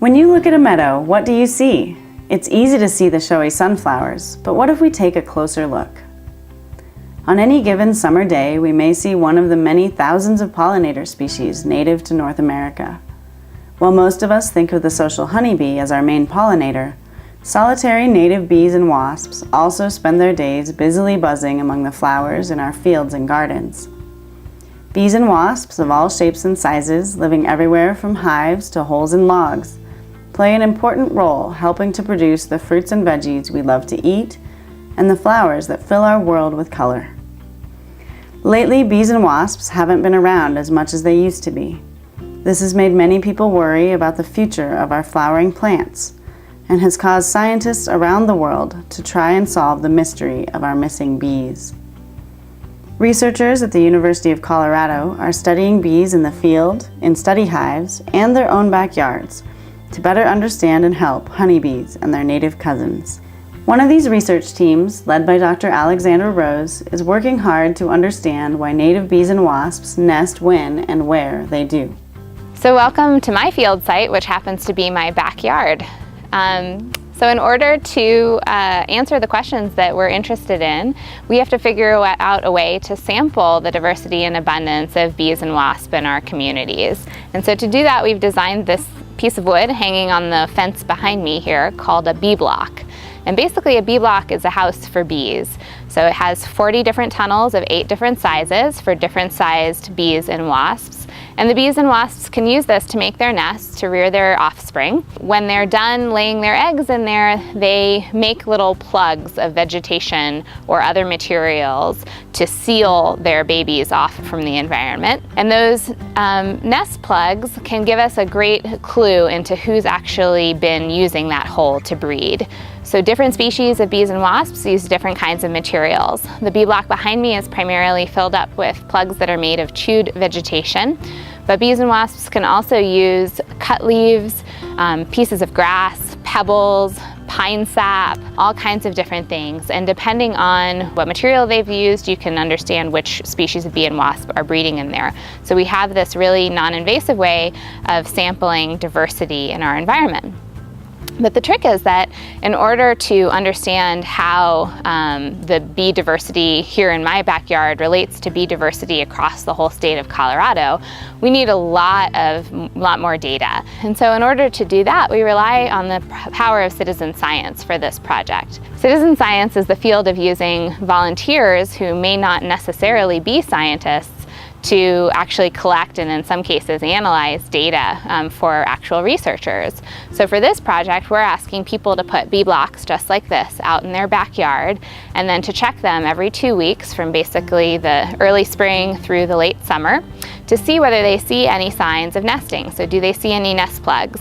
When you look at a meadow, what do you see? It's easy to see the showy sunflowers, but what if we take a closer look? On any given summer day, we may see one of the many thousands of pollinator species native to North America. While most of us think of the social honeybee as our main pollinator, solitary native bees and wasps also spend their days busily buzzing among the flowers in our fields and gardens. Bees and wasps of all shapes and sizes, living everywhere from hives to holes in logs, play an important role helping to produce the fruits and veggies we love to eat and the flowers that fill our world with color. Lately, bees and wasps haven't been around as much as they used to be. This has made many people worry about the future of our flowering plants and has caused scientists around the world to try and solve the mystery of our missing bees. Researchers at the University of Colorado are studying bees in the field, in study hives, and their own backyards to better understand and help honeybees and their native cousins. One of these research teams, led by Dr. Alexandra Rose, is working hard to understand why native bees and wasps nest when and where they do. So welcome to my field site, which happens to be my backyard. So in order to answer the questions that we're interested in, we have to figure out a way to sample the diversity and abundance of bees and wasps in our communities. And so to do that, we've designed this piece of wood hanging on the fence behind me here called a bee block. And basically a bee block is a house for bees. So it has 40 different tunnels of 8 different sizes for different sized bees and wasps. And the bees and wasps can use this to make their nests to rear their offspring. When they're done laying their eggs in there, they make little plugs of vegetation or other materials to seal their babies off from the environment. And those nest plugs can give us a great clue into who's actually been using that hole to breed. So different species of bees and wasps use different kinds of materials. The bee block behind me is primarily filled up with plugs that are made of chewed vegetation, but bees and wasps can also use cut leaves, pieces of grass, pebbles, pine sap, all kinds of different things. And depending on what material they've used, you can understand which species of bee and wasp are breeding in there. So we have this really non-invasive way of sampling diversity in our environment. But the trick is that in order to understand how the bee diversity here in my backyard relates to bee diversity across the whole state of Colorado, we need a lot more data. And so in order to do that, we rely on the power of citizen science for this project. Citizen science is the field of using volunteers who may not necessarily be scientists to actually collect and in some cases analyze data for actual researchers. So for this project, we're asking people to put bee blocks just like this out in their backyard and then to check them every 2 weeks from basically the early spring through the late summer to see whether they see any signs of nesting. So do they see any nest plugs?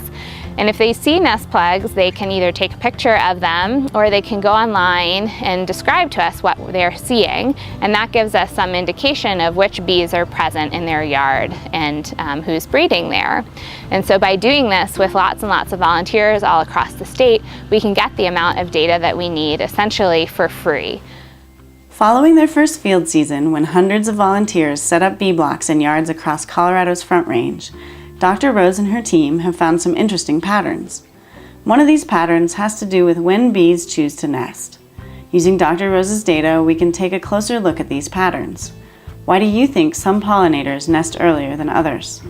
And if they see nest plugs, they can either take a picture of them or they can go online and describe to us what they're seeing. And that gives us some indication of which bees are present in their yard and who's breeding there. And so by doing this with lots and lots of volunteers all across the state, we can get the amount of data that we need essentially for free. Following their first field season, when hundreds of volunteers set up bee blocks in yards across Colorado's Front Range, Dr. Rose and her team have found some interesting patterns. One of these patterns has to do with when bees choose to nest. Using Dr. Rose's data, we can take a closer look at these patterns. Why do you think some pollinators nest earlier than others?